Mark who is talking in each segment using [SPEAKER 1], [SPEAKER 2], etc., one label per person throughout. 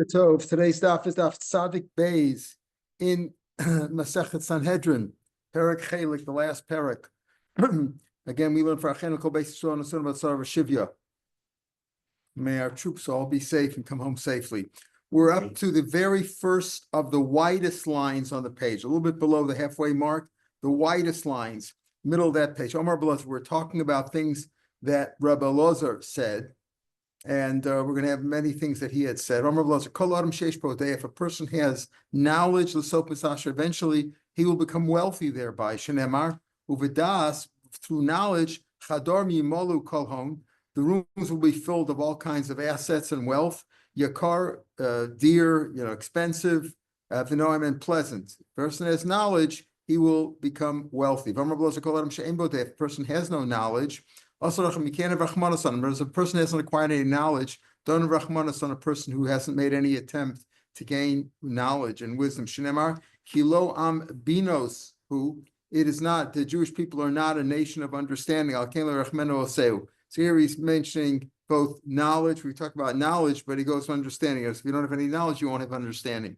[SPEAKER 1] So today's daf is daf Tzadik Beis in Masechet Sanhedrin, Perek Chelik, the last Perek. Again, we learn for Achenu Kol Beis Yisrael and about Sarah Shivya. May our troops all be safe and come home safely. We're up to the very first of the widest lines on the page, a little bit below the halfway mark, the widest lines, middle of that page. Omar Belazar, we're talking about things that Rabbi Elazar said. And we're going to have many things that he had said. If a person has knowledge, eventually he will become wealthy thereby. Shenemar uvidas, through knowledge, chadar mimolu kolhon, the rooms will be filled of all kinds of assets and wealth. Yakar, dear, expensive, v'noam, and pleasant. If a person has knowledge, he will become wealthy. If a person has no knowledge, also, you can't have Rachmanas on him. As a person hasn't acquired any knowledge, don't have Rachmanas on a person who hasn't made any attempt to gain knowledge and wisdom. Shinemar, Kilo am binos, who it is not, the Jewish people are not a nation of understanding. So here he's mentioning both knowledge, we talk about knowledge, but he goes to understanding. If you don't have any knowledge, you won't have understanding.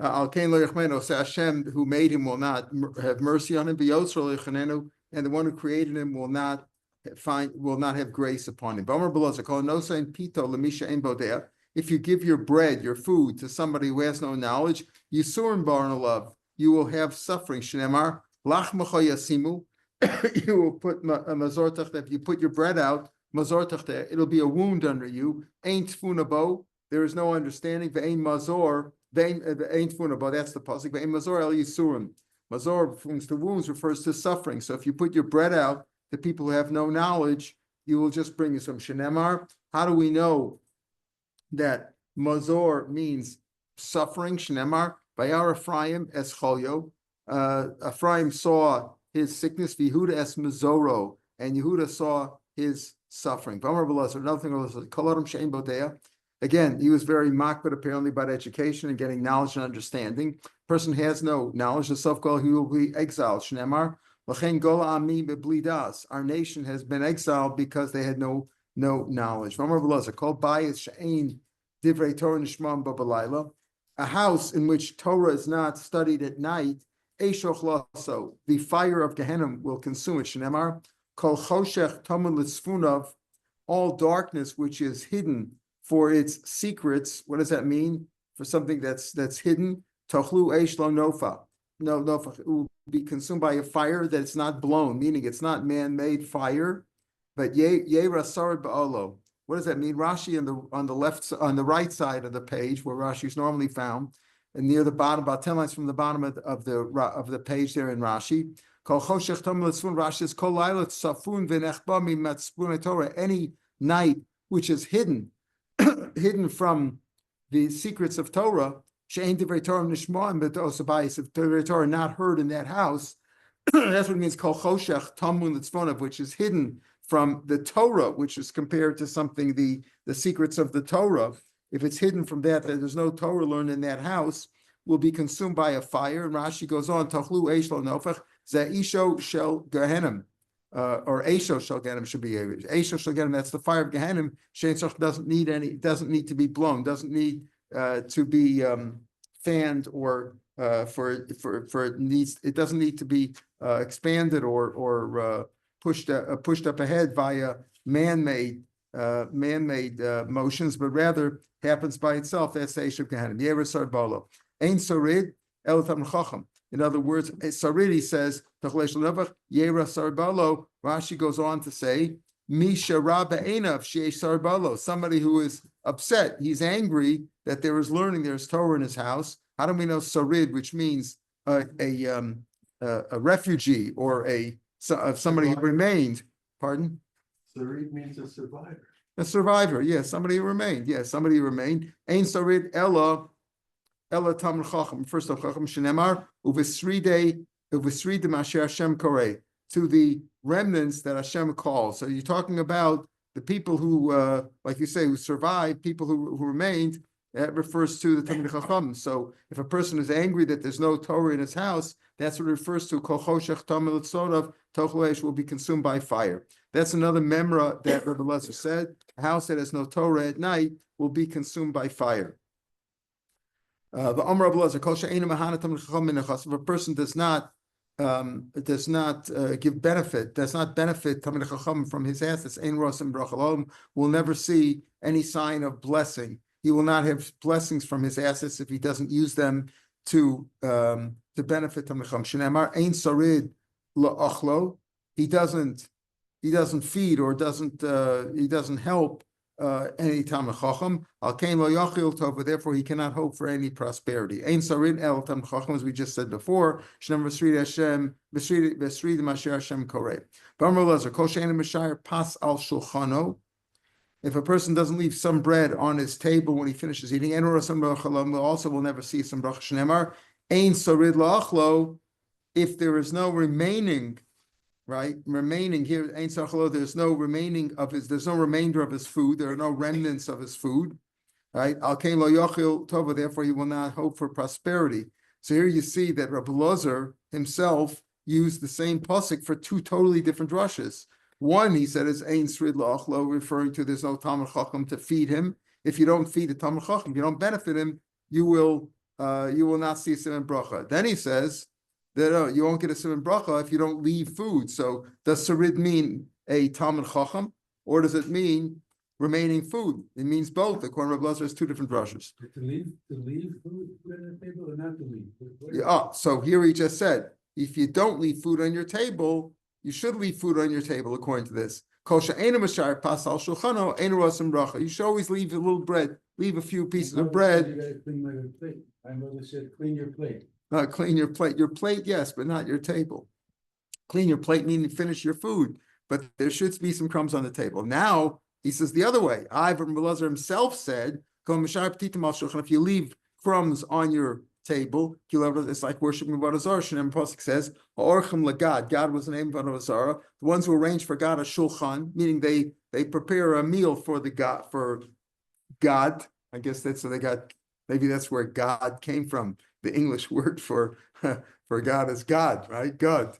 [SPEAKER 1] Hashem, who made him, will not have mercy on him, and the one who created him will not have grace upon him. If you give your bread, your food, to somebody who has no knowledge, you will have suffering. Shnemar, you will put mazor tachteh. If you put your bread out, mazor tachteh, it'll be a wound under you. Ain't tfunabo, there is no understanding. Ve'ain mazor, ain't tfunabo, that's the pasuk. Ve'ain mazor el yisurim. Mazor, refers to wounds, refers to suffering. So if you put your bread out, the people who have no knowledge, you will just bring you some shenemar. How do we know that mazor means suffering? Shenemar, Bayar Ephraim es cholyo. Ephraim saw his sickness, Yehuda es mazoro, and Yehuda saw his suffering. Another thing, again, he was very makbid apparently about education and getting knowledge and understanding. Person has no knowledge, the self-call, he will be exiled. Shenemar, our nation has been exiled because they had no knowledge. A house in which Torah is not studied at night, the fire of Gehenna will consume it. All darkness which is hidden for its secrets. What does that mean? For something that's hidden, tochlu eish lo nofa. No, it will be consumed by a fire that's not blown, meaning it's not man-made fire, but yera sarid ba'olo. What does that mean? Rashi on the right side of the page, where Rashi is normally found, and near the bottom, about 10 lines from the bottom of the page there in Rashi. Rashi says, Kol laila safun v'nechba mimatzpun Torah. Any night which is hidden from the secrets of Torah. She'ain divrei Torah nishma'im b'tosabayis. If divrei Torah not heard in that house, that's what it means. Kol choshech tamun litzvonav, which is hidden from the Torah, which is compared to something the secrets of the Torah. If it's hidden from that there's no Torah learned in that house, will be consumed by a fire. And Rashi goes on, tachlu eish lo nofach za'isho shel gehenim, or Esho shel gehenim should be Esho shel gehenim. That's the fire of Gehenim. Shein tzach doesn't need to be blown, doesn't need to be fanned, or it doesn't need to be expanded or pushed up ahead via man-made motions, but rather happens by itself. That's the Eish of Gehenim. Yever bolo ein sorid el tam chacham. In other words, Sarid, he says, Rashi goes on to say, Misha Rabba Einav Sheish Sarbalo, somebody who is upset, he's angry that there is learning, there's Torah in his house. How do we know Sarid, which means a refugee or somebody who remained? Pardon?
[SPEAKER 2] Sarid means a survivor.
[SPEAKER 1] A survivor, yes, somebody who remained. Yes, somebody who remained. Ein Sarid Ella Tam Chacham. First of Chacham Shenemar Uvesride Masher Hashem Koreh, to the remnants that Hashem calls. So you're talking about the people who, like you say, who survived, people who remained. That refers to the Talmud Chacham. So if a person is angry that there's no Torah in his house, that's what it refers to. Kol choshech tamel tzodov tochel will be consumed by fire. That's another memra that Rabbi Elazar said. A house that has no Torah at night will be consumed by fire. The Amr Abelazar, Kol she'einu mahana tamid chacham min nechas. If a person does not give benefit, does not benefit tamid chacham from his assets, ein rosim brachal, will never see any sign of blessing. He will not have blessings from his assets if he doesn't use them to benefit tamid chacham. Shnei ein sarid la'achlo. He doesn't feed or he doesn't help any Talmid Chacham. Al kain lo yachil tova. Therefore, he cannot hope for any prosperity. Ein sarid el Talmid Chacham, as we just said before. Shnem v'srid Hashem v'srid masher Hashem koreh. B'amar Lazar kol she'einu mishayir pas al shulchano. If a person doesn't leave some bread on his table when he finishes eating, en rasam b'chalam, also will never see some bracha. Shneimar ein sarid la'achlo. If there is no remaining. Right, remaining here, Ein Sachalo, there's no remainder of his food, there are no remnants of his food, right? Al Kain Lo Yochil Tova, therefore he will not hope for prosperity. So here you see that Rabbi Lozer himself used the same pasuk for two totally different drushes. One, he said, is Ein Srid La'achlo, referring to there's no Talmid Chacham to feed him. If you don't feed the Talmid Chacham, if you don't benefit him, you will not see Siman Bracha. Then he says, that you won't get a Siman Bracha if you don't leave food. So does Sarid mean a Talmid Chacham, or does it mean remaining food? It means both. According to Rav Lazar, has two different drushes.
[SPEAKER 2] To leave food on the table or not to leave?
[SPEAKER 1] Yeah, so here he just said, if you don't leave food on your table, you should leave food on your table, according to this. You should always leave a little bread, leave a few pieces of bread.
[SPEAKER 2] You gotta clean my plate. My mother said, clean your plate.
[SPEAKER 1] Clean your plate. Your plate, yes, but not your table. Clean your plate meaning finish your food, but there should be some crumbs on the table. Now he says the other way. Rav Meir himself said, if you leave crumbs on your table, it's like worshiping Avodah Zarah. Shinem Pasuk says, God was the name of Avodah Zarah. The ones who arrange for God a shulchan, meaning they prepare a meal for God. I guess that's so maybe that's where God came from. The English word for God is God, right? God.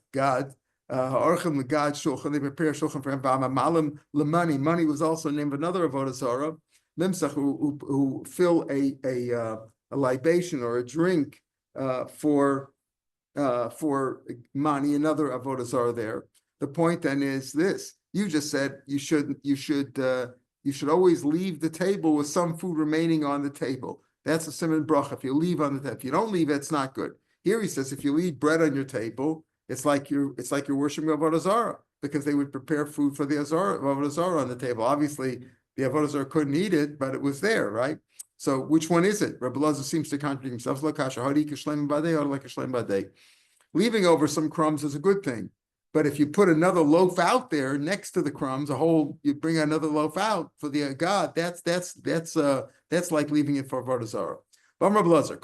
[SPEAKER 1] Orchim legad shulchan. They prepare shulchan for him. V'amalim lemani. Money was also named another avodah zarah. Limsach who fill a libation or a drink for mani, another avodah zarah there. The point then is this: you just said you should always leave the table with some food remaining on the table. That's a siman bracha. If you leave on the table, if you don't leave, it's not good. Here he says, if you leave bread on your table, it's like you're worshiping Avodah Zarah, because they would prepare food for the Avodah Zarah on the table. Obviously, the Avodah Zarah couldn't eat it, but it was there, right? So which one is it? Rabbi Lazar seems to contradict himself. Leaving over some crumbs is a good thing, but if you put another loaf out there next to the crumbs, you bring another loaf out for the God. That's like leaving it for Avodah Zarah. Rabbi Lazar,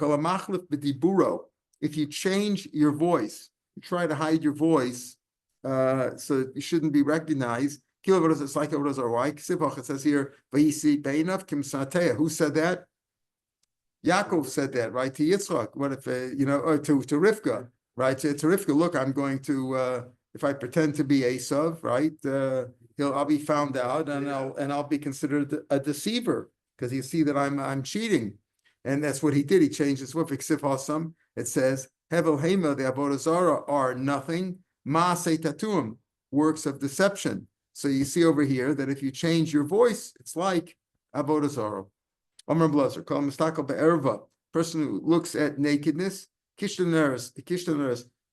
[SPEAKER 1] if you change your voice, you try to hide your voice, so you shouldn't be recognized. It's like Avodah Zarah. Why? It says here, who said that? Yaakov said that, right? To Yitzchak. What if or to Rivka, right? To Rivka, look, I'm going to if I pretend to be Esav, right? I'll be found out, and I'll be considered a deceiver, because you see that I'm cheating, and that's what he did. He changed his word. It says Hevel Hema, the Avodah Zarah, are nothing. Maaseh Tatuim, works of deception. So you see over here that if you change your voice, it's like Avodah Zarah. Amar Blazer, call Mistakal Be'erva, person who looks at nakedness, Kishtaneres,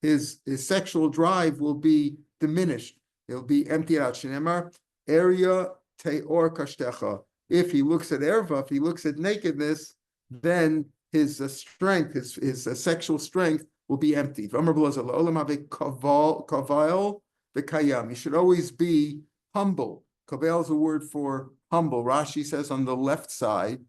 [SPEAKER 1] his sexual drive will be diminished. It'll be emptied out. Shinemar, area teor kashtecha. If he looks at erva, if he looks at nakedness, then his strength, his sexual strength will be emptied. You should always be humble. Kavel is a word for humble. Rashi says on the left side,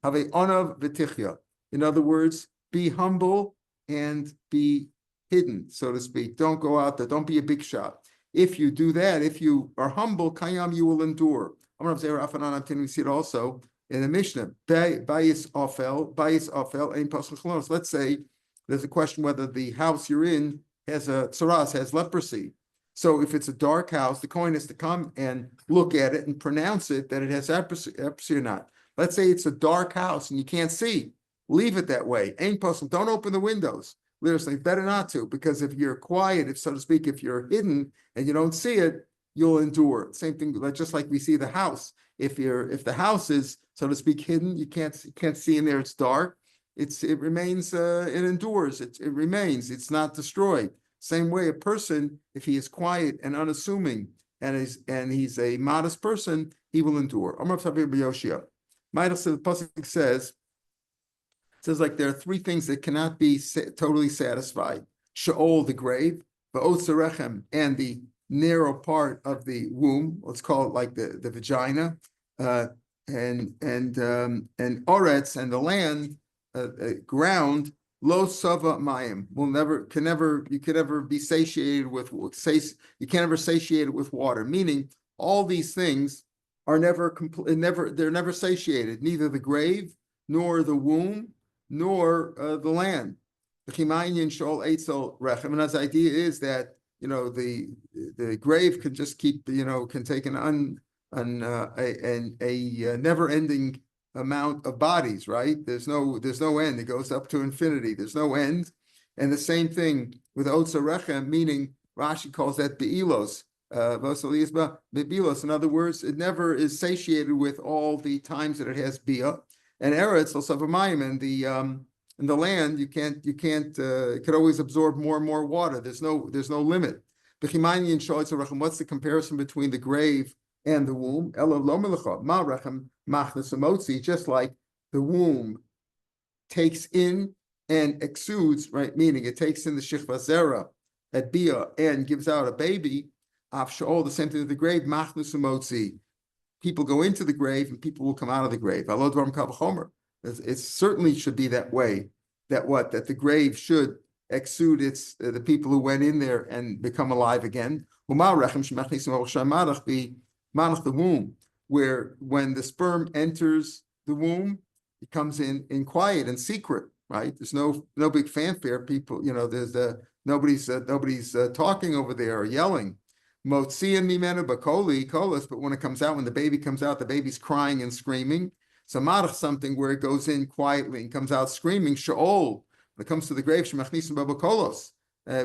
[SPEAKER 1] have a onav v'tichya. In other words, be humble and be hidden, so to speak. Don't go out there. Don't be a big shot. If you do that, if you are humble, kayam, you will endure. We see it also in the Mishnah. Let's say there's a question whether the house you're in has a tsaras, has leprosy. So if it's a dark house, the Kohen has to come and look at it and pronounce it that it has leprosy or not. Let's say it's a dark house and you can't see. leave it that way. Ain't possible. Don't open the windows. Literally, better not to, because if you're quiet, if so to speak, if you're hidden and you don't see it, you'll endure. Same thing, just like we see the house. If the house is, so to speak, hidden, you can't see in there, it's dark. It remains, it endures, it remains, it's not destroyed. Same way, a person, if he is quiet and unassuming and he's a modest person, he will endure. The pasuk says like there are three things that cannot be totally satisfied. Sheol, the grave, Va'otzarechem, and the narrow part of the womb, let's call it like the vagina, and Oretz, and the land, ground, Lo Sava Mayim, you can never be satiated with, you can never satiate it with water, meaning all these things are never they're never satiated, neither the grave, nor the womb, nor the land. The Chimayin Shol Eitzel Rechem, and his idea is that the grave can just keep, can take a never-ending amount of bodies, right? There's no end. It goes up to infinity. There's no end. And the same thing with Otza Rechem, meaning Rashi calls that Be'ilos. In other words, it never is satiated with all the times that it has Bia. And Eretz, and the land, it could always absorb more and more water. There's no limit. What's the comparison between the grave and the womb? Just like the womb takes in and exudes, right? Meaning it takes in the Shechva Zera at Bia and gives out a baby. The same thing with the grave. People go into the grave and people will come out of the grave. It certainly should be that way. That the grave should exude the people who went in there and become alive again. The womb, where when the sperm enters the womb, it comes in quiet and secret, right? There's no big fanfare. People, nobody's talking over there or yelling. But when it comes out, when the baby comes out, the baby's crying and screaming. So marach, something where it goes in quietly and comes out screaming. Sheol, when it comes to the grave,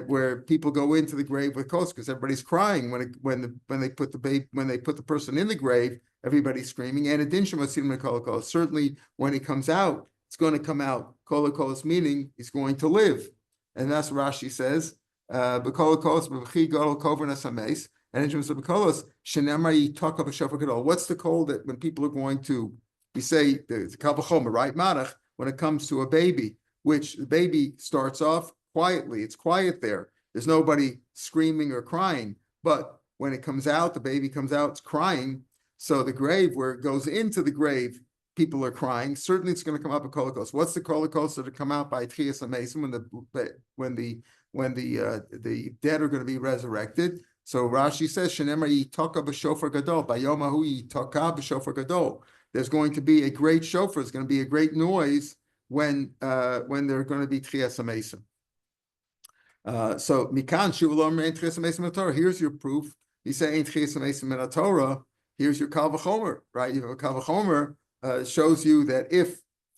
[SPEAKER 1] where people go into the grave with kolos because everybody's crying when they put the person in the grave, everybody's screaming. And certainly when it comes out, it's going to come out kolos, meaning he's going to live, and that's what Rashi says. And in terms of the kolos, what's the call that when people are going to, we say the kavachoma, right? Marach, when it comes to a baby, which the baby starts off quietly, it's quiet there. There's nobody screaming or crying. But when it comes out, the baby comes out, it's crying. So the grave, where it goes into the grave, people are crying. Certainly it's going to come up a kolokos. What's the kolokos to come out by Tchias HaMesim when the dead are going to be resurrected? So Rashi says, Shenemar yitaka b'shofar gadol, bayomahu yitaka b'shofar gadol. There's going to be a great shofar. It's going to be a great noise when they're going to be Tchias HaMesim. So Mikan Shuvulom Ein Tchias HaMesim in Torah. Here's your proof. You say Ein Tchias HaMesim in Torah. Here's your Kal V'chomer, right? You have a Kal V'chomer shows you that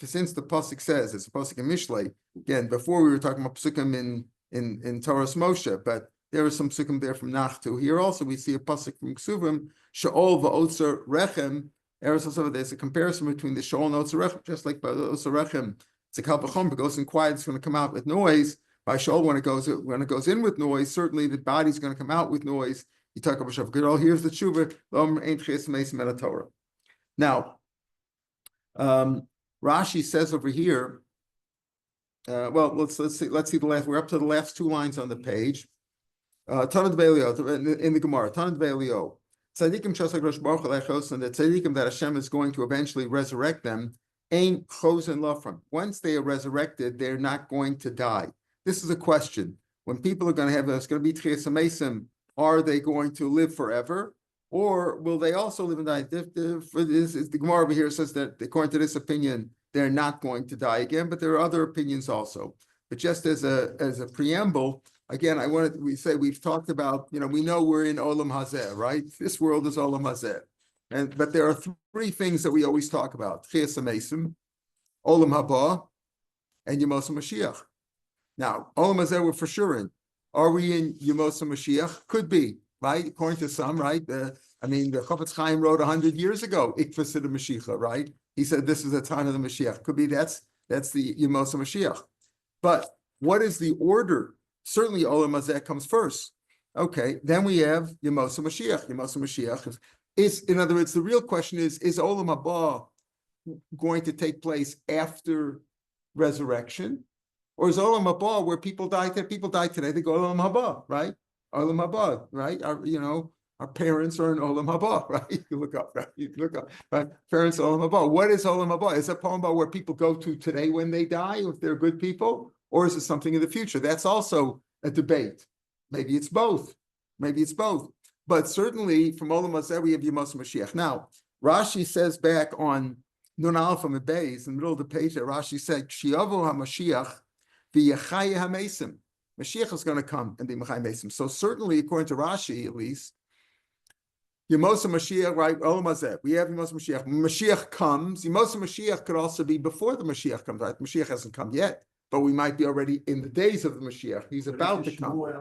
[SPEAKER 1] since the pasuk says it's a pasuk in Mishlei. Again, before we were talking about pasukim in Torah's Moshe, but there are some pasukim there from Nachtu. Here also we see a pasuk from Ksuvim Sheol Va'otzer Rechem. There's a comparison between the Sheol and Otzer Rechem, just like by the Otzer Rechem. It's a Kal V'chomer, it goes in quiet, it's going to come out with noise. By Sheol, when it goes in with noise, certainly the body's going to come out with noise. You talk about Shav Gadol. Here's the tshuva. Now, Rashi says over here. Let's see the last. We're up to the last two lines on the page. Tanad Ve'elio in the Gemara. Tanad Ve'elio. Tzadikim Shasach Rosh Baruch Alechos, and the tzadikim that Hashem is going to eventually resurrect them. Ain't chosen lafram. Once they are resurrected, they're not going to die. This is a question. When people are going to have, it's going to be Tchias HaMesim, are they going to live forever? Or will they also live and die? The Gemara over here says that according to this opinion, they're not going to die again, but there are other opinions also. But just as a preamble, again, we've talked about, we know we're in Olam Hazeh, right? This world is Olam Hazeh. But there are three things that we always talk about. Tchias HaMesim, Olam Haba, and Yemos Mashiach. Now, Olam Hazeh we're for sure in. Are we in Yemos Mashiach? Could be, right? According to some, right? The Chofetz Chaim wrote 100 years ago, Ikvas of the Mashiach, right? He said this is the time of the Mashiach. Could be that's the Yemos Mashiach. But what is the order? Certainly Olam Hazeh comes first. Okay, then we have Yemos Mashiach. Yemos Mashiach is, in other words, the real question is Olam Haba going to take place after resurrection? Or is Olam Haba where people die today? People die today, they go Olam Haba, right? Olam Haba, right? Our parents are in Olam Haba, right? You look up, right? Right? Parents Olam Haba. What is Olam Haba? Is it Olam Haba where people go to today when they die, if they're good people? Or is it something in the future? That's also a debate. Maybe it's both. But certainly from Olam Hazeh, we have Yemos Mashiach. Now, Rashi says back on Nun Aleph Amud Beis, in the middle of the page there, Rashi said, Kshiavo HaMashiach v'yachaya HaMesim. Mashiach is going to come and be Machai Mesim. So certainly, according to Rashi, at least, Yemos Mashiach, right? Olam Hazeh. We have Yemos Mashiach. Mashiach comes. Yemos Mashiach could also be before the Mashiach comes. Right? Mashiach hasn't come yet, but we might be already in the days of the Mashiach. He's about to come. Right.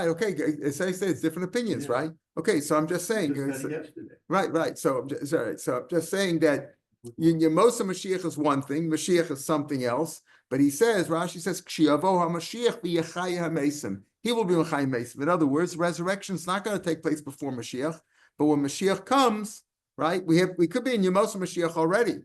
[SPEAKER 1] Okay, as I say, it's different opinions, right? Okay, so I'm just saying. Right. So I'm just saying that Yemos Mashiach is one thing, Mashiach is something else. But he says, Rashi says, Kshiavo HaMashiach v'yachaya HaMesim. He will be Machai Mesim. In other words, resurrection is not going to take place before Mashiach, but when Mashiach comes, right? We could be in Yemos Mashiach already,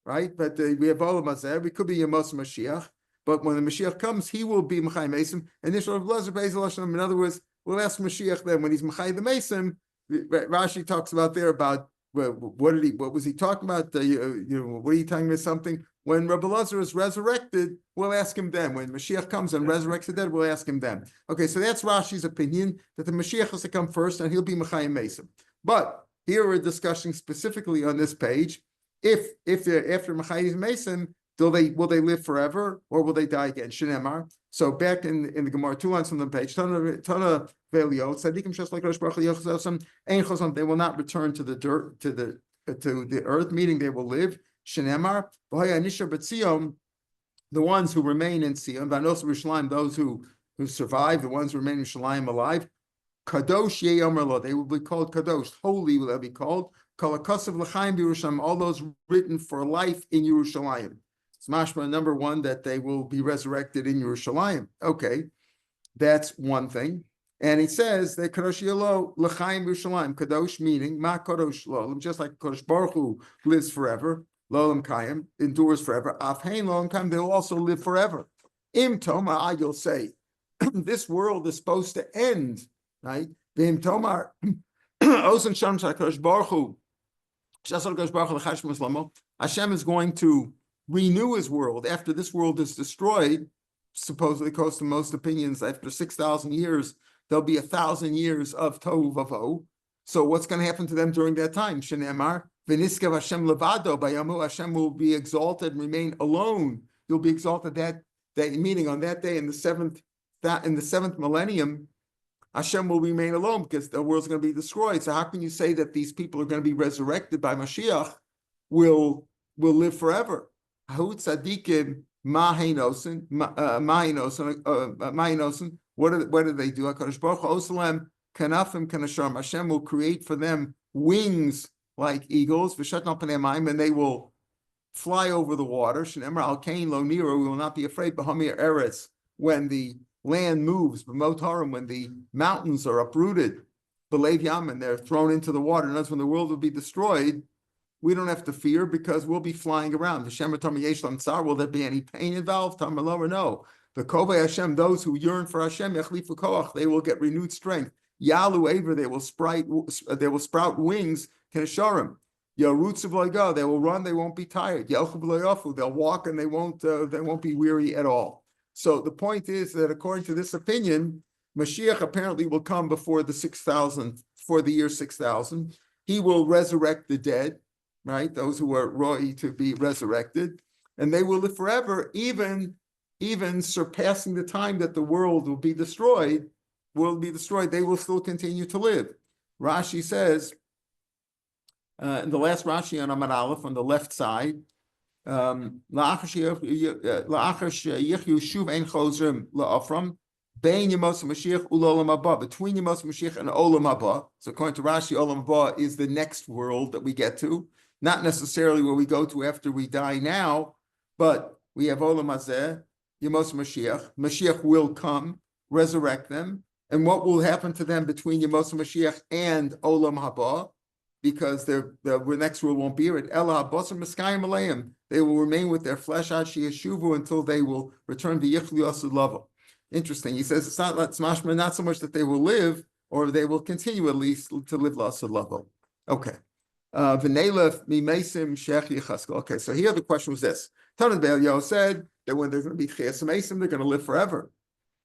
[SPEAKER 1] right? But we have Olam Hazeh. We could be Yemos Mashiach, but when the Mashiach comes, he will be Machai Mesim. And this Rav Lezer Beis, in other words, we'll ask Mashiach then when he's Machai the Mesim. Rashi talks about there about what was he talking about? What are you talking about? Something. When Rabbi Lezer is resurrected, we'll ask him then. When Mashiach comes and resurrects the dead, we'll ask him then. Okay, so that's Rashi's opinion, that the Mashiach has to come first and he'll be Machayim Mesim. But here we're discussing specifically on this page, if they're after Machayim Mesim, will they live forever or will they die again? Shenemar. So back in the Gemara, 2 lines from the page, Tana Velio, Tzadikim Shas like Rosh Baruch Hu Yochzosam, Ein Chosam, they will not return to the dirt, to the earth, meaning they will live. Shenemar, the ones who remain in Sion, Vanos Yerushalayim, those who survive, the ones who remain in Yerushalayim alive, Kadosh Yeyomer, they will be called Kadosh, holy will they be called, Kalakasav L'chaim Yerushalayim, all those written for life in Yerushalayim. It's mashma number 1 that they will be resurrected in Yerushalayim. Okay, that's one thing. And he says that Kadosh Yelo L'chaim Yerushalayim, Kadosh meaning Ma Kadosh Lo, just like Kadosh Baruch Hu lives forever. Lolam Kayim endures forever. Afhain Lolam Kayim, they will also live forever. Im Tomar, you'll say, this world is supposed to end, right? Im Tomar, Osan Shem Shakadosh Baruch Hu, Shasal Baruch Hu L'chashim Islamo. Hashem is going to renew his world after this world is destroyed. Supposedly, according to most opinions, after 6,000 years, there'll be 1,000 years of Tohu Vavohu. So what's going to happen to them during that time? Shenemar. V'niskav Hashem levado bayamu, Hashem will be exalted and remain alone. You'll be exalted that day, meaning on that day in the seventh millennium, Hashem will remain alone because the world's going to be destroyed. So how can you say that these people are going to be resurrected by Mashiach, will live forever? What do they do? HaKadosh Baruch Hu Osalem kanafim kanasham. Hashem will create for them wings like eagles, and they will fly over the water. Shenemar al kain lo nira, we will not be afraid. B'hamir eretz, when the land moves, b'motarim, when the mountains are uprooted, b'leiv yam, and they're thrown into the water. And that's when the world will be destroyed. We don't have to fear because we'll be flying around. V'shem tamar yesh lam tsar, will there be any pain involved? Tamar lo, or no. The kovei Hashem, those who yearn for Hashem, yachlifu koach, they will get renewed strength. Yalu aver, they will sprout wings. Kenesharim, Yarutz of Loiga, they will run, they won't be tired. Yelchuv Loyafu, they'll walk and they won't be weary at all. So the point is that according to this opinion, Mashiach apparently will come before the 6,000, before the year 6,000. He will resurrect the dead, right? Those who are roi to be resurrected, and they will live forever, even surpassing the time that the world will be destroyed. They will still continue to live. Rashi says, in the last Rashi on Amar Aleph on the left side, La'achar sheyichyu shuv ein chozrim la'afram, bein Yemos Mashiach u'olam haba, between Yemos Mashiach and olam haba. So according to Rashi, olam haba is the next world that we get to, not necessarily where we go to after we die now, but we have olam hazeh, Yemos Mashiach. Mashiach will come, resurrect them, and what will happen to them between Yemos Mashiach and olam haba? Because the next world won't be here. Ella basar miskayim aleim. They will remain with their flesh ad sheyeshuvu until they will return to yichli asud level. Interesting. He says it's not not so much that they will live, or they will continue at least to live asud level. Okay. V'neilef mimesim shech yichaskel. Okay, so here the question was this. Talmud Be'elyahu said that when there's going to be chiyas mesim, they're going to live forever,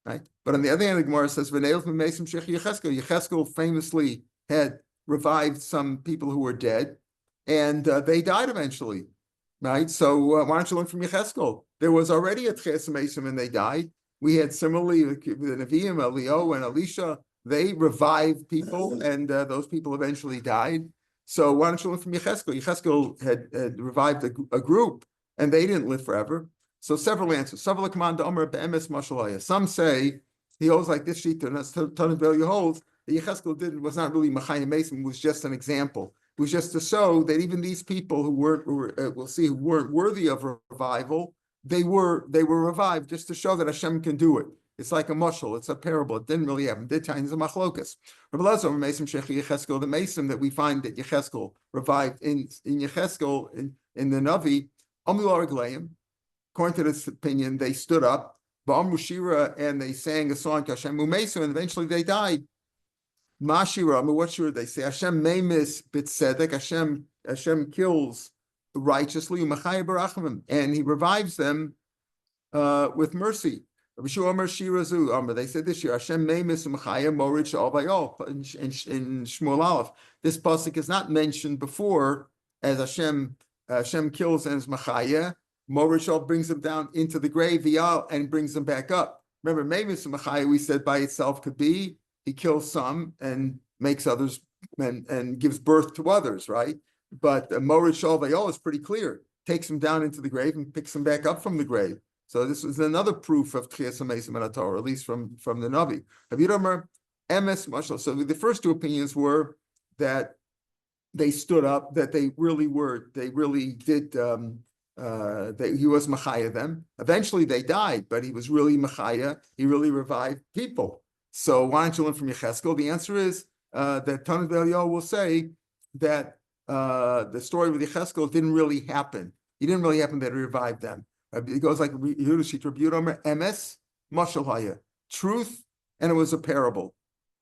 [SPEAKER 1] right? But on the other hand, the Gemara says v'neilef mimesim shech yichaskel. Yecheskel famously had revived some people who were dead, and they died eventually, right? So why don't you learn from Yecheskel? There was already a Tchias Mesim and they died. We had similarly the Nevi'im, Elio and Elisha, they revived people, and those people eventually died. So why don't you learn from Yecheskel? Yecheskel had revived a group, and they didn't live forever. So several answers. Some say he holds like this sheet, and that's Talmud Be'elyahu holds. The Yecheskel was not really Machayim Mason, was just an example. It was just to show that even these people who weren't worthy of revival, they were revived, just to show that Hashem can do it. It's like a mushal, it's a parable. It didn't really happen. Did times a machlokas. The Mason that we find that Yecheskel revived in Yecheskel in the Navi, according to this opinion, they stood up, Shira, and they sang a song to Hashem Umesu, and eventually they died. Mashira, what should they say? Hashem meimis b'tzedek. Hashem kills righteously, and He revives them with mercy. They said this year, Hashem meimis mechaya morid she'al in Shmuel Aleph. This pasuk is not mentioned before as Hashem kills and is mechaya. Morid she'al brings them down into the grave, and brings them back up. Remember, meimis mechaya we said by itself could be He kills some and makes others and gives birth to others, right? But Morid Shal Vayol is pretty clear. Takes them down into the grave and picks them back up from the grave. So this is another proof of Tchias HaMesim and Torah, at least from the Navi. Emes Mashal. So the first two opinions were that they stood up, that they really did. He was Machaya them. Eventually they died, but he was really Machaya. He really revived people. So why don't you learn from Yecheskel? The answer is that Talmud Be'elyahu will say that the story with Yecheskel didn't really happen. It didn't really happen that he revived them. It goes like Emes Mashal Haya, truth, and it was a parable.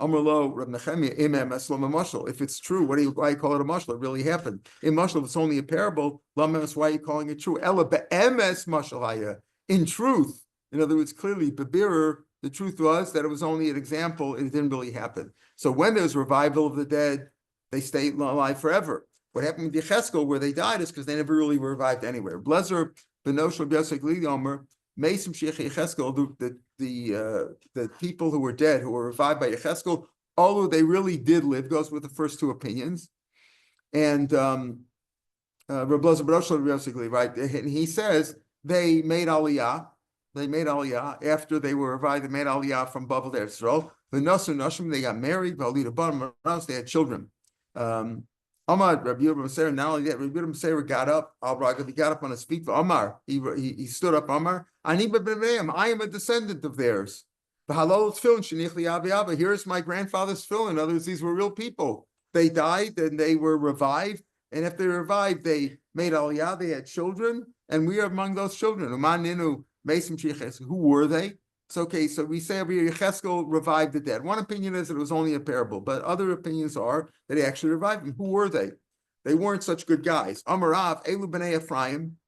[SPEAKER 1] Amrlo Rav Nechemia Im Emes Lama Mashal. If it's true, why you call it a mashal? It really happened. In mashal, it's only a parable. Lama Emes, why are you calling it true? Ela be'emes Mashal Haya. In truth, in other words, clearly bebirer. The truth was that it was only an example, it didn't really happen. So when there's revival of the dead, they stay alive forever. What happened with Yecheskel, where they died, is because they never really were revived anywhere. Blazer, Benoshel, Biosek, Lidomer, Mason, Sheikh Yecheskel, the people who were dead, who were revived by Yecheskel, although they really did live, goes with the first two opinions. And Blazer, Benoshel, Biosek, right? And he says they made Aliyah. They made Aliyah after they were revived. They made Aliyah from Bavel to Israel. The Nasu Nashim, they got married. Valida Bar, they had children. Amar Rabbi Yehuda Meser. Not only that, Rabbi Yehuda Meser got up. He got up on his feet. Amar, he stood up. Amar, I am a descendant of theirs. The halal tefillin shenichli abi abba. Here's my grandfather's tefillin. In other words, these were real people. They died and they were revived. And if they revived, they made Aliyah. They had children, and we are among those children. Umaninu. Who were they? It's okay. So we say over here, Yecheskel revived the dead. One opinion is that it was only a parable, but other opinions are that he actually revived them. Who were they? They weren't such good guys. Amarav, Elu b'nei Ephraim.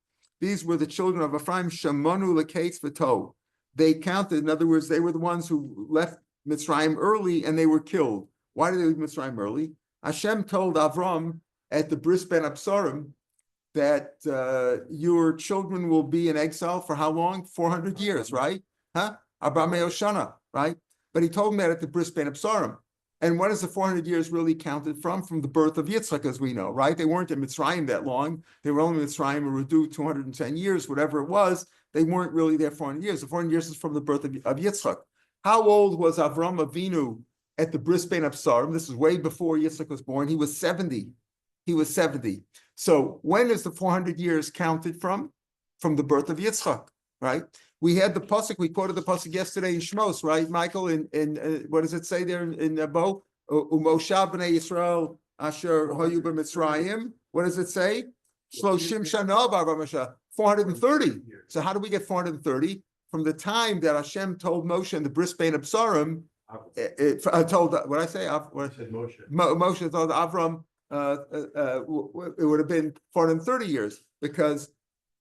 [SPEAKER 1] These were the children of Ephraim. Shamonu l'kates v'to. They counted. In other words, they were the ones who left Mitzrayim early and they were killed. Why did they leave Mitzrayim early? Hashem told Avram at the Bris Ben Absarim that your children will be in exile for how long? 400 years, right? Abraham Yoshana, right? But he told him that at the Bris Ben Absarim. And when is the 400 years really counted from? From the birth of Yitzchak, as we know, right? They weren't in Mitzrayim that long. They were only in Mitzrayim and Rudu 210 years, whatever it was. They weren't really there 400 years. The 400 years is from the birth of Yitzchak. How old was Avram Avinu at the Brisbane Absarim? This is way before Yitzchak was born. He was 70. He was 70. So when is the 400 years counted from? From the birth of Yitzchak, right? We had the pasuk. We quoted the pasuk yesterday in Shmos, right, Michael? In what does it say there in Bo? Umosha b'nei Yisrael asher hayu b'Mitzrayim. What does it say? Shloshim shana b'Ramasha. 430. So how do we get 430? From the time that Hashem told Moshe in the Brisbane Absarim, told what I say? Moshe told Avram. It would have been 430 years because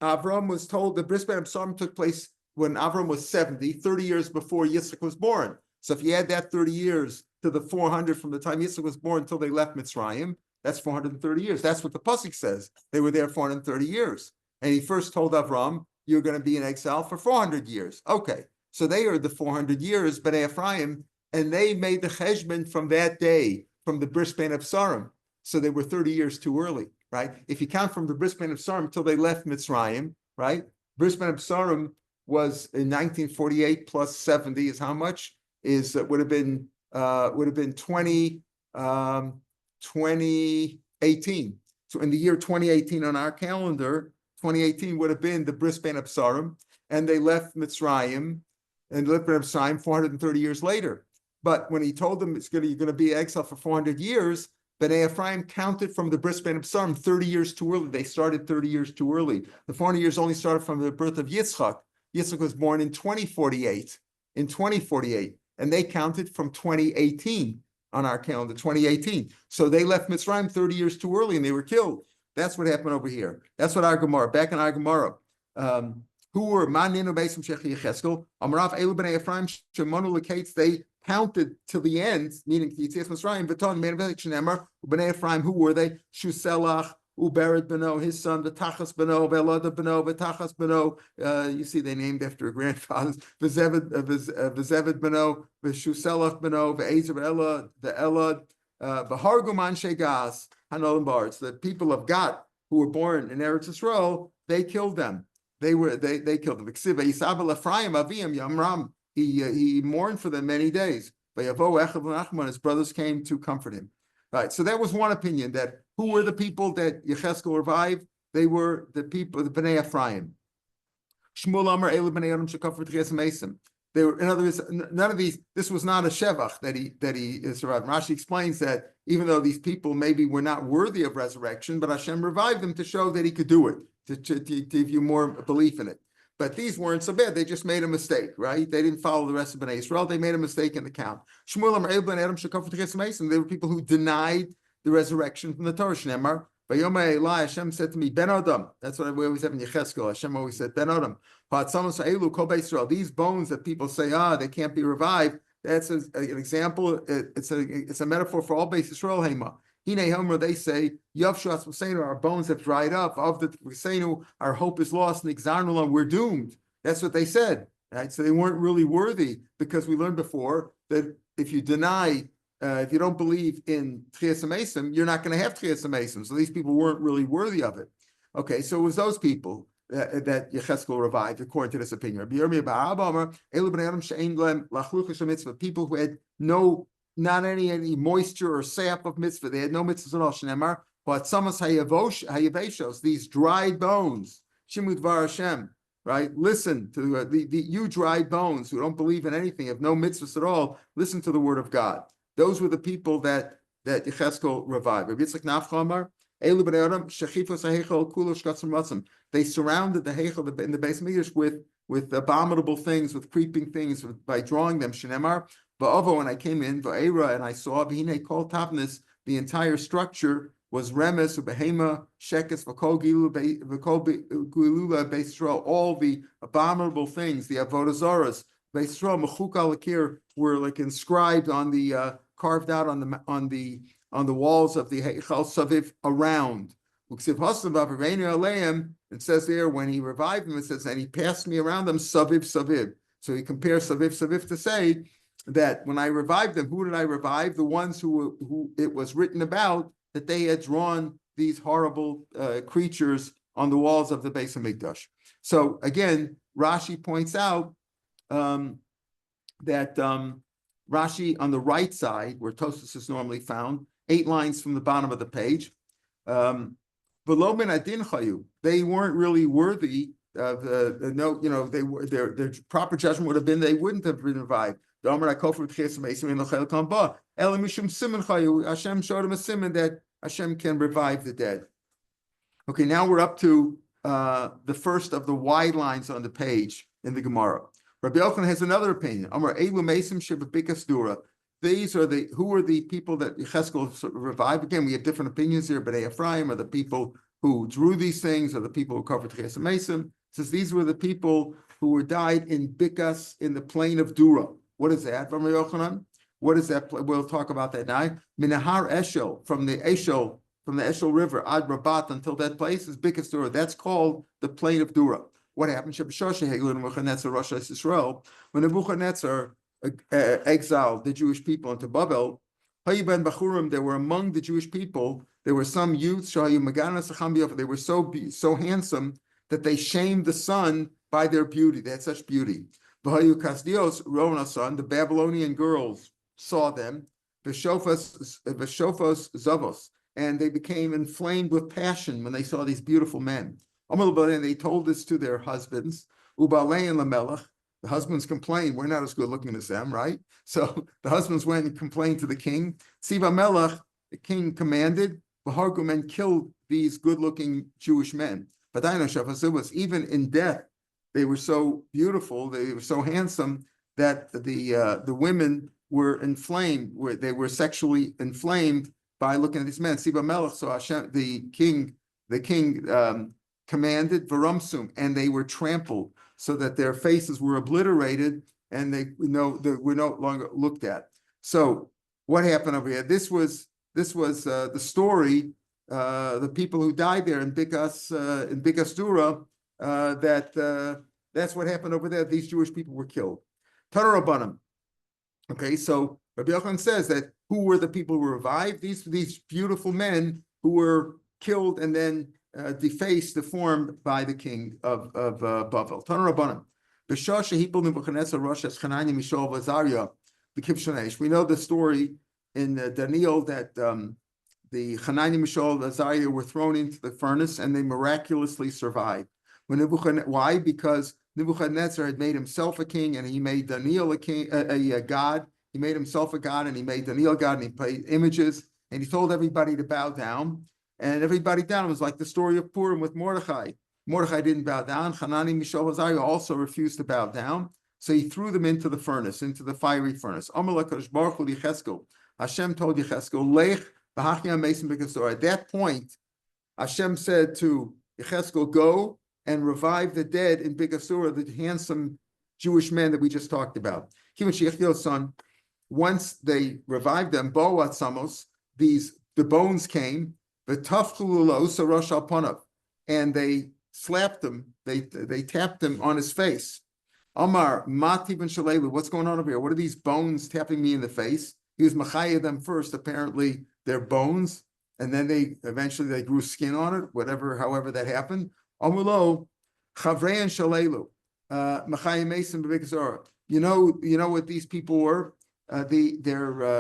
[SPEAKER 1] Avram was told the Brisbane Absarim took place when Avram was 70, 30 years before Yitzchak was born. So if you add that 30 years to the 400 from the time Yitzchak was born until they left Mitzrayim, that's 430 years. That's what the pasuk says. They were there 430 years. And he first told Avram, you're going to be in exile for 400 years. Okay, so they are the 400 years, Bnei Ephraim, and they made the cheshbon from that day, from the Brisbane Absarim. So they were 30 years too early, right? If you count from the Brisbane Absarim until they left Mitzrayim, right? Brisbane Absarim was in 1948 plus 70 is how much? Would have been 2018. So in the year 2018 on our calendar, 2018 would have been the Brisbane Absarim, and they left Mitzrayim and left Mitzrayim 430 years later. But when he told them you're going to be exiled for 400 years, Bnei Ephraim counted from the Brisbane Absarim 30 years too early. They started 30 years too early. The 400 years only started from the birth of Yitzchak. Yitzchak was born in 2048, and they counted from 2018 on our calendar, 2018. So they left Mitzrayim 30 years too early, and they were killed. That's what happened over here. That's what our Gemara, back in our Gemara. Who were Maninu Beisim Shechi Yecheskel, Amarav Elu Bnei Ephraim Shemonu Lekates, they counted till the end, meaning Yitzias Mitzrayim, V'ton, Me'en Shenemar, Bnei Ephraim, who were they? Shuselach, Ubered Beno, his son, V'tachas Beno, V'elada Beno, V'tachas Beno. You see, they named after a grandfather. V'zevid Beno, V'shuselach Beno, V'ezer Ella, V'elad, V'harguman Shegas, Hanolim Bards. The people of Gad who were born in Eretz Yisrael, they killed them. They killed them. Ephraim Avim Yamram. He mourned for them many days. His brothers came to comfort him. Right. So that was one opinion, that who were the people that Yecheskel revived? They were the people, the Bnei Ephraim. Shmuel Amar Elu Bnei Adam Shekafar Tchias Mesim. They were, in other words, none of these. This was not a shevach that he survived. Rashi explains that even though these people maybe were not worthy of resurrection, but Hashem revived them to show that He could do it, to give you more belief in it. But these weren't so bad. They just made a mistake, right? They didn't follow the rest of Bnei Israel. They made a mistake in the count. Shmuel Amar Elu Bnei Adam Shekafar Tchias Mesim. They were people who denied the resurrection from the Torah. Shneimar. Yomei Eli, Hashem said to me, Ben Adam. That's what we always have in Yecheskel. Hashem always said, Ben Adam. These bones that people say, they can't be revived. That's an example. It's a metaphor for all Beis Yisrael. Hema. Hine Homer, they say, Yavshu Asmusenu, our bones have dried up. Of the Tzmusenu, our hope is lost. And Exarnulam, we're doomed. That's what they said. Right? So they weren't really worthy, because we learned before that if you deny, if you don't believe in Tchias HaMesim, you're not going to have Tchias HaMesim. So these people weren't really worthy of it. Okay, so it was those people that Yecheskel revived, according to this opinion. People who had not any moisture or sap of mitzvah. They had no mitzvahs at all. Shnemar, but samas hayaveshos, these dried bones. Shimud var Hashem, right? Listen to you dried bones who don't believe in anything, have no mitzvahs at all. Listen to the word of God. Those were the people that Yecheskel revived. They surrounded the Heichel in the Beis Mikdash with abominable things, with creeping things, by drawing them. Shenemar, Ba'avo, when I came in, Va'era, and I saw V'hine Kol Tapnis, the entire structure was Remes, Ubehema, Shekes, V'kol Gilula, Beis Yisrael, all the abominable things, the Avodah Zaras, Beis Yisrael, Mechuk Alakir, were like inscribed on the carved out on the walls of the Heichal Saviv around. It says there, when he revived them, it says, and he passed me around them, Saviv, Saviv. So he compares Saviv, Saviv to say that when I revived them, who did I revive? The ones who it was written about that they had drawn these horrible creatures on the walls of the Beis Hamikdash. So again, Rashi points out that Rashi on the right side, where Tosfos is normally found, 8 lines from the bottom of the page, below min adin chayu, they weren't really worthy of no, they were their proper judgment would have been they wouldn't have been revived. Hashem showed him a simon that Hashem can revive the dead. Okay, now we're up to the first of the wide lines on the page in the Gemara. Rabbi Yochanan has another opinion. These are who are the people that Yecheskel revived? Again, we have different opinions here, but Ephraim are the people who drew these things, or the people who covered Ches Mesim. Says these were the people who were died in Bikas in the plain of Dura. What is that, Rabbi Yochanan? What is that? We'll talk about that now. Minahar Eshel, from the Eshel River, Ad Rabat, until that place is Bikas Dura. That's called the plain of Dura. What happened? When Nebuchadnezzar exiled the Jewish people into Babel, they were among the Jewish people. There were some youths, they were so handsome that they shamed the sun by their beauty. They had such beauty. The Babylonian girls saw them, and they became inflamed with passion when they saw these beautiful men. And they told this to their husbands. The husbands complained, we're not as good looking as them, right? So the husbands went and complained to the king. Siva Melech, the king commanded, Bahargum, and killed these good-looking Jewish men. But even in death, they were so beautiful, they were so handsome that the women were inflamed, they were sexually inflamed by looking at these men. Siva Melech, so Hashem, the king commanded Varamsum, and they were trampled, so that their faces were obliterated, and they were no longer looked at. So what happened over here? This was the story. The people who died there in Bikas Dura. That's what happened over there. These Jewish people were killed. Tararabanim. Okay, so Rabbi Yochanan says that who were the people who were revived? These beautiful men who were killed and then deformed by the king of Bavel. Tanarabanim. We know the story in Daniel that the Hanani, Mishael, and Azariah were thrown into the furnace and they miraculously survived. Why? Because Nebuchadnezzar had made himself a king and he made Daniel a god. He made himself a god and he made Daniel a god, and he played images, and he told everybody to bow down. And everybody down was like the story of Purim with Mordechai. Mordechai didn't bow down. Hanani, Mishael, Azariah also refused to bow down. So he threw them into the furnace, into the fiery furnace. Hashem told Yecheskel, Lech b'hachya mesim b'kasor. At that point, Hashem said to Yecheskel, go and revive the dead in Bigasura, the handsome Jewish men that we just talked about. Once they revived them, Bo'at Samos, the bones came, and they slapped him, they tapped him on his face. Amar, Mati ben Shalelu, what's going on over here? What are these bones tapping me in the face? He was machaya them first, apparently they're bones, and then they grew skin on it, however that happened. Amulo, Chavrein Shalelu, machaya Mason b'Bikazora. You know what these people were? When Charem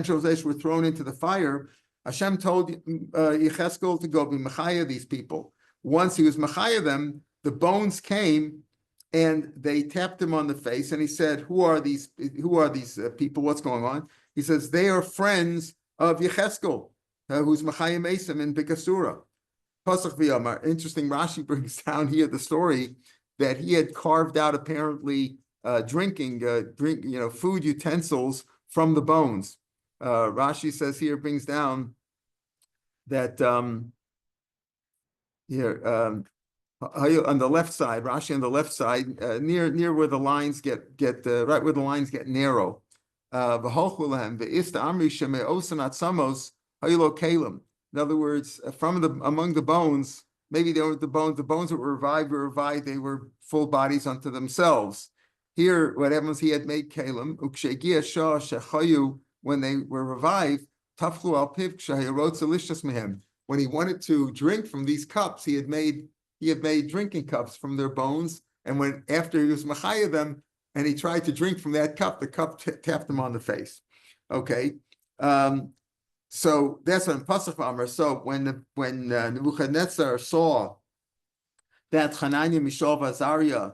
[SPEAKER 1] Shosesh were thrown into the fire, Hashem told Yecheskel to go be machaya these people. Once he was machaya them, the bones came and they tapped him on the face, and he said, "Who are these people? What's going on?" He says, "They are friends of Yecheskel, who's machaya Mesim in Bikasura." Pasach v'Yamar. Interesting. Rashi brings down here the story that he had carved out apparently food utensils from the bones. Rashi says here, brings down that on the left side, Rashi on the left side, near where the lines get right where the lines get narrow. In other words, among the bones, maybe they were the bones that were revived, they were full bodies unto themselves. Here, what happens, he had made kalim, ukshegia shah shechayu, when they were revived, taflu al piv kshahirot zelishtas mehem. When he wanted to drink from these cups, he had made drinking cups from their bones, and when after he was machaya them, and he tried to drink from that cup, the cup tapped him on the face. Okay, so that's what Pasuk Amar. So when Nebuchadnezzar saw that Hananiah, Mishael, Azariah,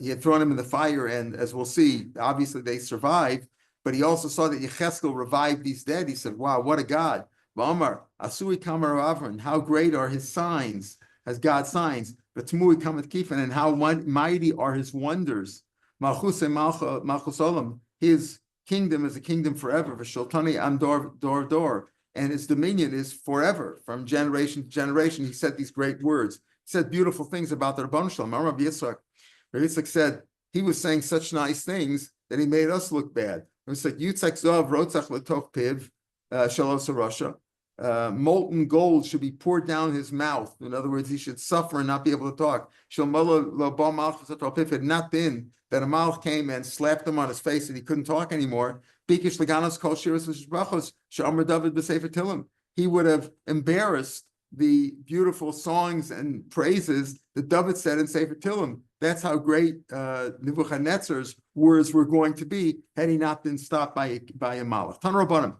[SPEAKER 1] he had thrown him in the fire, and as we'll see, obviously they survived. But he also saw that Yecheskel revived these dead. He said, "Wow, what a God!" Amar Asui Kamar Avron, how great are his signs, as God's signs. But Tmui Kamat Kifan, and how mighty are his wonders. Malchus Olam, his kingdom is a kingdom forever. V'sholtani am dor, and his dominion is forever, from generation to generation. He said these great words. He said beautiful things about the Rebbeinu Shalom. Rabbi Yitzchak said he was saying such nice things that he made us look bad. It was like Yitzchak Zov Rotzach L'Toch Piv Shalos Rasha. Molten gold should be poured down his mouth. In other words, he should suffer and not be able to talk. If it had not been that a malach came and slapped him on his face and he couldn't talk anymore, he would have embarrassed the beautiful songs and praises that David said in Sefer Tehillim. That's how great Nebuchadnezzar's words were going to be had he not been stopped by a malach. Tan Rabbanim.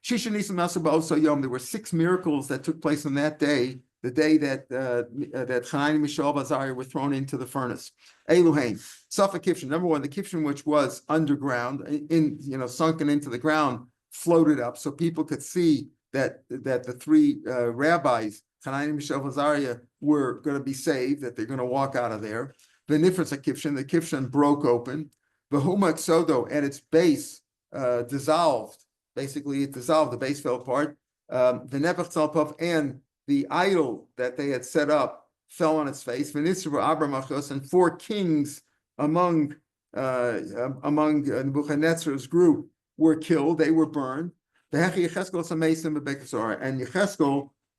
[SPEAKER 1] There were 6 miracles that took place on that day, the day that Hananiah, Mishael, Azariah were thrown into the furnace. Eluhain, Suffolk Kifshin. Number 1, the Kifshin, which was underground, sunken into the ground, floated up, so people could see that the 3 rabbis, Hananiah, Mishael, Azariah, were going to be saved, that they're going to walk out of there. The Nifritz Kifshin, the Kifshin broke open. The Huma Xodo, at its base, dissolved. Basically, it dissolved, the base fell apart. The Nebuch Tzalpov and the idol that they had set up fell on its face. And 4 kings among Nebuchadnezzar's group were killed, they were burned. And Yecheskel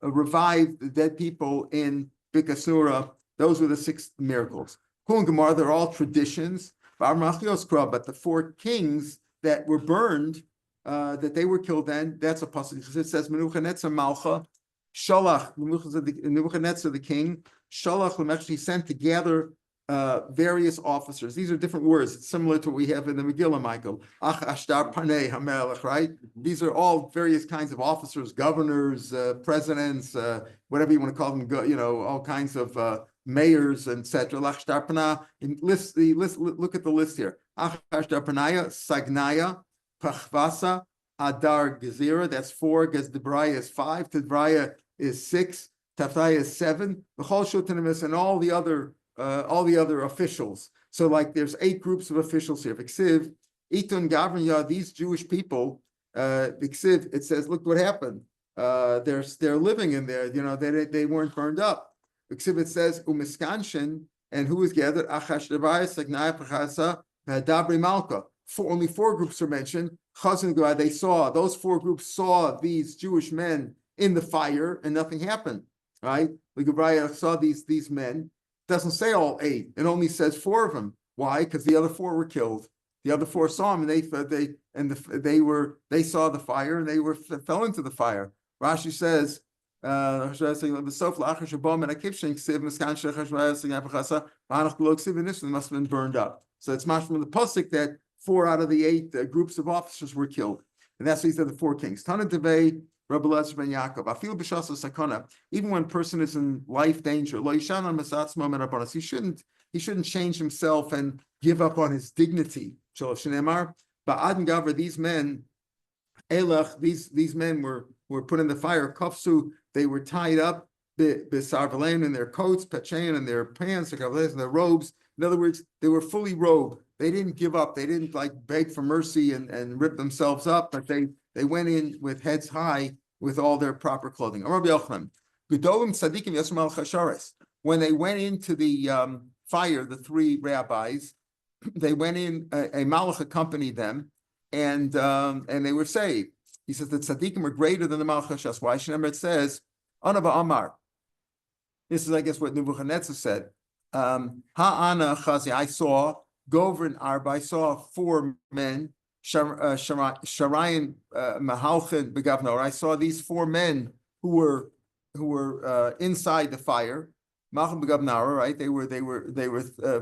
[SPEAKER 1] revived the dead people in Bikasura. Those were the 6 miracles. Kul and Gemara, they're all traditions. But the 4 kings that were burned, that they were killed then, that's a pasuk, because it says Nebuchadnezzar Malcha, Shalach, Nebuchadnezzar the king, Shalach Lemech, he sent to gather various officers. These are different words. It's similar to what we have in the Megillah, Michael. Ach Ashtar Panei HaMelech, right? These are all various kinds of officers, governors, presidents, whatever you want to call them, all kinds of mayors, etc. Look at the list here. Ach Ashtar Panaya, Sagnaya, Pachvasa, Adar Gezira, that's 4. Gezdebraya is 5. Tedbraya is 6. Taftaya is 7. The Chol Shultanimus and all the other officials. So, like, there's 8 groups of officials here. Viksiv, Itun Gavranya, these Jewish people. Viksiv, it says, look what happened. They're living in there. They weren't burned up. Viksiv, it says Umiskanshin, and who was gathered? Achashdebraya, Sagnaya, Pachasa, Dabri Malka. Only 4 groups are mentioned. Those 4 groups saw these Jewish men in the fire, and nothing happened. Right? The Gabriel saw these men. It doesn't say all 8. It only says 4 of them. Why? Because the other 4 were killed. The other 4 saw them, and they saw the fire, and they fell into the fire. Rashi says, this must have been burned up. So it's much from the pasuk that 4 out of the 8 groups of officers were killed. And that's what he said, the 4 kings. Tana Devei, Rabbi Elazar ben Yaakov. Afil b'shas sakana. Even when a person is in life danger, lo yishan on masatz moment abanas. He shouldn't change himself and give up on his dignity. Shalosh Shneimar. Ba'ad and Gavra, these men, Elach, these men were put in the fire. Kafsu, they were tied up. B'sarvalein in their coats, pachain in their pants, in their robes. In other words, they were fully robed. They didn't give up. They didn't beg for mercy and rip themselves up, but they went in with heads high with all their proper clothing. When they went into the fire, the 3 rabbis, they went in, a malach accompanied them, and they were saved. He says that tzaddikim were greater than the malach hashas. Why? It says, Anaba Amar. This is, I guess, what Nebuchadnezzar said. Ha'ana chazi, I saw Govern Arba, I saw 4 men, Sharayan Mahalchin Begavnor. I saw these 4 men who were inside the fire. Malchim Begavnara, right? They were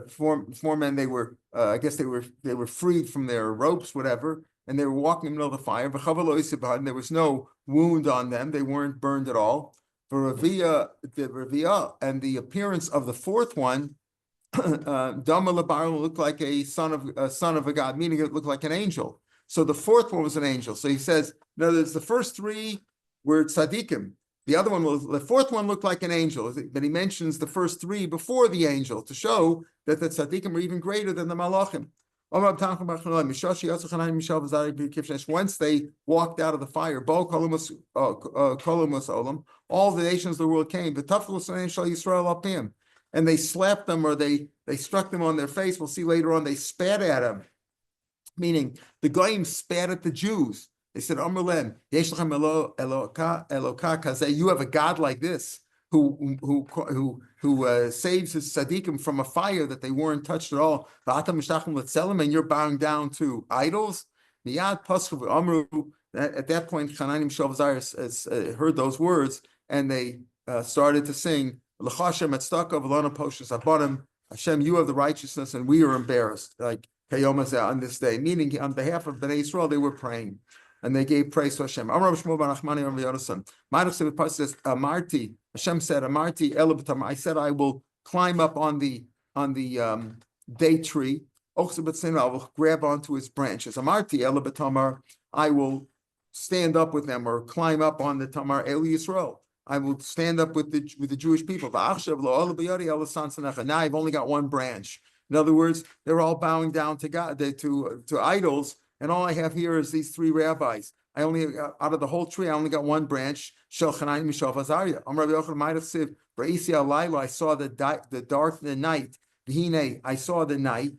[SPEAKER 1] 4 men. They were I guess they were freed from their ropes, whatever, and they were walking in the middle of the fire. And there was no wound on them. They weren't burned at all. For Ravia and the appearance of the 4th one, Dama Labar looked like a son of a god, meaning it looked like an angel. So the 4th one was an angel. So he says, no, there's the first 3 were tzaddikim. The 4th one looked like an angel, but he mentions the first 3 before the angel to show that the tzaddikim are even greater than the malachim. Once they walked out of the fire, all the nations of the world came. And they slapped them, or they struck them on their face. We'll see later on, they spat at them, meaning the goyim spat at the Jews. They said, Amrlem, Yesh Lachem Eloka Kazeh, you have a God like this who saves his tzaddikim from a fire that they weren't touched at all. And you're bowing down to idols. At that point, Chananim Shavazar heard those words, and they started to sing, Hashem, you have the righteousness, and we are embarrassed. Like on this day, meaning on behalf of Bnei Israel, they were praying. And they gave praise to Hashem. Amarti, Hashem said, Amarti, I said, I will climb up on the date tree. I will grab onto his branches. Amarti, Elabatamar, I will stand up with them, or climb up on the Tamar Eli Yisrael. I will stand up with the Jewish people. Now I've only got 1 branch. In other words, they're all bowing down to God, to idols. And all I have here is these 3 rabbis. I only, out of the whole tree, I only got 1 branch. I saw the dark, the night. I saw the night.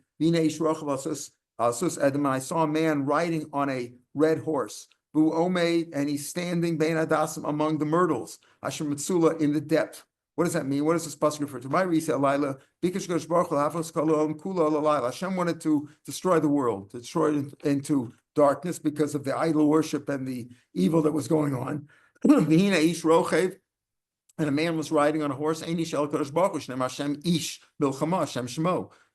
[SPEAKER 1] I saw a man riding on a red horse. And he's standing among the myrtles. In the depth. What does that mean? What does this pasuk refer to? Hashem wanted to destroy the world, to destroy it into darkness because of the idol worship and the evil that was going on. And a man was riding on a horse.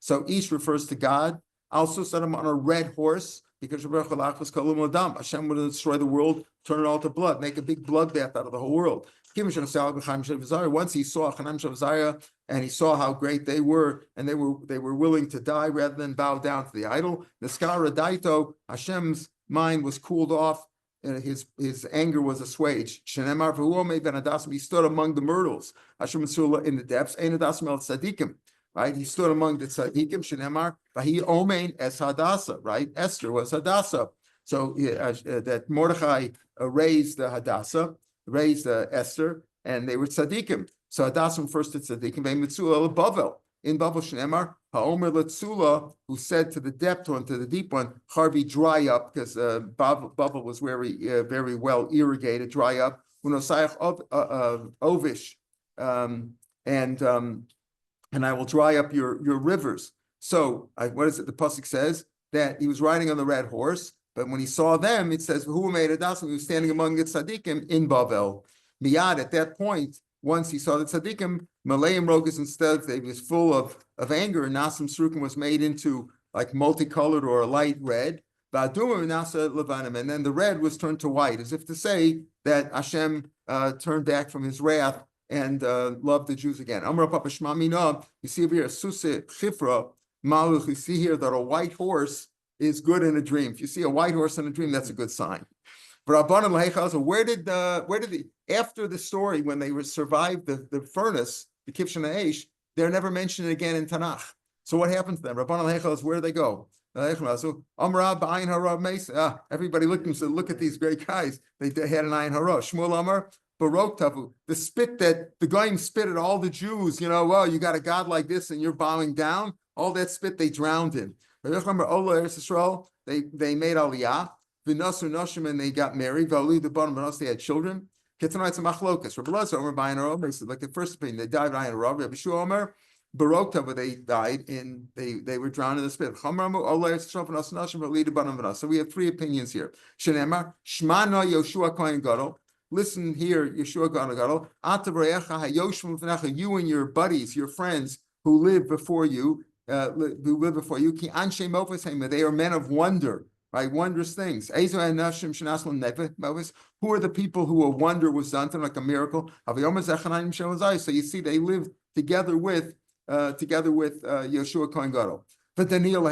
[SPEAKER 1] So Ish refers to God. Also said him on a red horse, because Hashem wanted to destroy the world, turn it all to blood, make a big bloodbath out of the whole world. Once he saw Chanam Shavazariah, and he saw how great they were, and they were willing to die rather than bow down to the idol. Niskara Daito, Hashem's mind was cooled off, and his anger was assuaged. Shenemar v'huomei ben Adasim, he stood among the myrtles. Hashem in the depths. Ein Adasim el tzadikim. Right, he stood among the tzaddikim. Shenemar v'hi omein es Hadassah. Right, Esther was Hadassah. So that Mordechai raised Hadassah, raised Esther, and they were tzaddikim. So Hadassah first to tzaddikim. Mitzula Bavel in Bavel Shenemar Haomer Letzula, who said to the depth one, to the deep one, Harvey, dry up, because Bavel was very well irrigated. Dry up. Unosayach Ovish, and I will dry up your rivers. So what is it? The pasuk says that he was riding on the red horse, but when he saw them, it says who made Hadassah, he was standing among the tzaddikim in Bavel. Miyad, at that point, once he saw the tzaddikim, Malayim Rogas, instead they was full of anger, and Nasim Srukim was made into like multicolored or a light red. And then the red was turned to white, as if to say that Hashem turned back from his wrath and loved the Jews again. Amar Papa Shmamina, you see over here, Suse Chifra Maluch, you see here that a white horse is good in a dream. If you see a white horse in a dream, that's a good sign. But where did after the story, when they survived the furnace, the Kivshan Aish, they're never mentioned again in Tanakh. So what happened to them? Rabbanan Leichel, where do they go? Everybody looked and said, look at these great guys. They had an ayin hara. Shmuel Amar, Barok Tavu, the spit that the Goyim spit at all the Jews, well, you got a God like this and you're bowing down. All that spit they drowned in. They made aliyah. V'nasu nashim, and they got married. V'ali the bottom of they had children. Ketanite machlokas. Rabbi Lazar Omer b'ayin hara. Like the first opinion, they died b'ayin hara. Rabbi Shua Omer, Barokta, where they died they were drowned in the spit. So we have three opinions here. Shenemar, Shmana Yoshua Kohen Gadol. Listen here, Yeshua Kohen Gadol. You and your buddies, your friends who live before you, Ki Anshe Mofas, they are men of wonder. Right, wondrous things. Who are the people who a wonder was done to them, like a miracle? So you see, they lived together with Yeshua Kohen Gadol. But Daniel,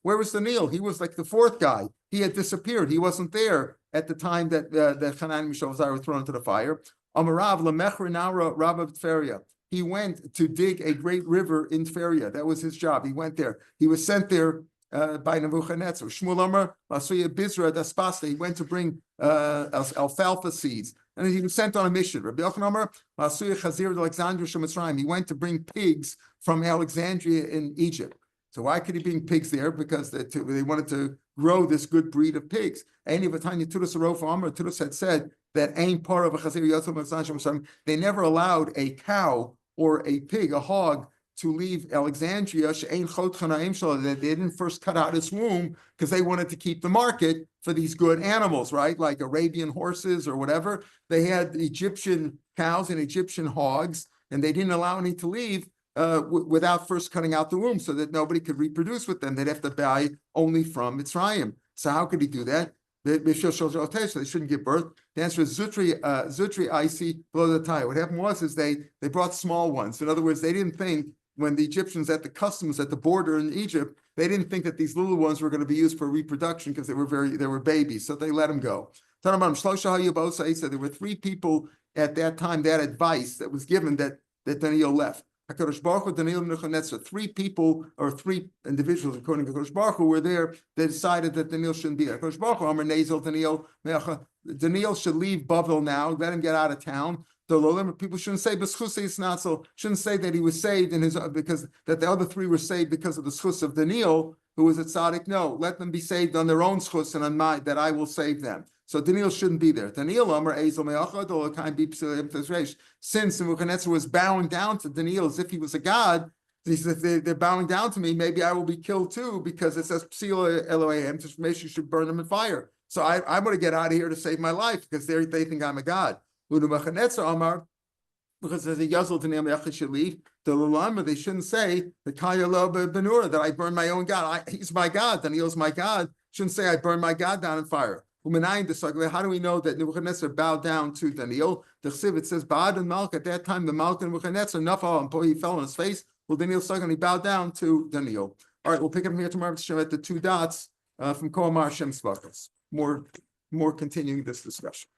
[SPEAKER 1] where was Daniel? He was like the fourth guy. He had disappeared. He wasn't there at the time that Hanan and Mishael were thrown into the fire. Amarav Lamechra Nara Rav of Tferia. He went to dig a great river in Tferia. That was his job. He went there. He was sent there by Nebuchadnezzar. Shmuel Amar Lasuya Bizra Daspasta. He went to bring alfalfa seeds, and he was sent on a mission. Rabbi Yochanan Amar Lasuya Chazir Alexandria Shemitzrayim. He went to bring pigs from Alexandria in Egypt. So why could he bring pigs there? Because they wanted to grow this good breed of pigs. Any of the time Tudus Arofa Amar Tudus had said that ain't part of a Chazir Yotzim Shemitzrayim. They never allowed a cow or a pig, a hog, to leave Alexandria. They didn't first cut out its womb because they wanted to keep the market for these good animals, right? Like Arabian horses or whatever. They had Egyptian cows and Egyptian hogs, and they didn't allow any to leave without first cutting out the womb so that nobody could reproduce with them. They'd have to buy only from Mitzrayim. So how could he do that? So they shouldn't give birth. The answer is Zutri Icy below the tie. What happened was they brought small ones. In other words, they didn't think, when the Egyptians at the customs at the border in Egypt, they didn't think that these little ones were going to be used for reproduction because they were babies, so they let them go. So there were three people at that time, that advice that was given that Daniel left. HaKadosh Baruch Hu, Daniel and Nebuchadnezzar, three people or three individuals, according to HaKadosh Baruch Hu, were there. They decided that Daniel shouldn't be there. HaKadosh Baruch Hu, Amar Nezel, Daniel should leave Bavel now. Let him get out of town. People shouldn't say shouldn't say that he was saved in his because that the other three were saved because of the schus of Daniel, who was a tzaddik. No, let them be saved on their own schus and on mine, that I will save them. So Daniel shouldn't be there. Daniel Amar Ezel Me'achad, since Nebuchadnezzar was bowing down to Daniel as if he was a god, he said, they're bowing down to me, maybe I will be killed too, because it says Psil Elohim, maybe you should burn them in fire. So I'm going to get out of here to save my life because they think I'm a god. Amar, because there's a Yazal to name should leave. The Lulama, they shouldn't say the Kayala Benura, that I burn my own God. He's my God, Daniel's my God. Shouldn't say I burn my God down in fire. How do we know that Nebuchadnezzar bowed down to Daniel? The Chsiv, it says, Ba'ad and Malk, at that time, the Malk and Nebuchadnezzar, Nafal, he fell on his face. Well, Daniel stuck and he bowed down to Daniel. All right, we'll pick up here tomorrow at the two dots from Kohamar Shem Svakas. More continuing this discussion.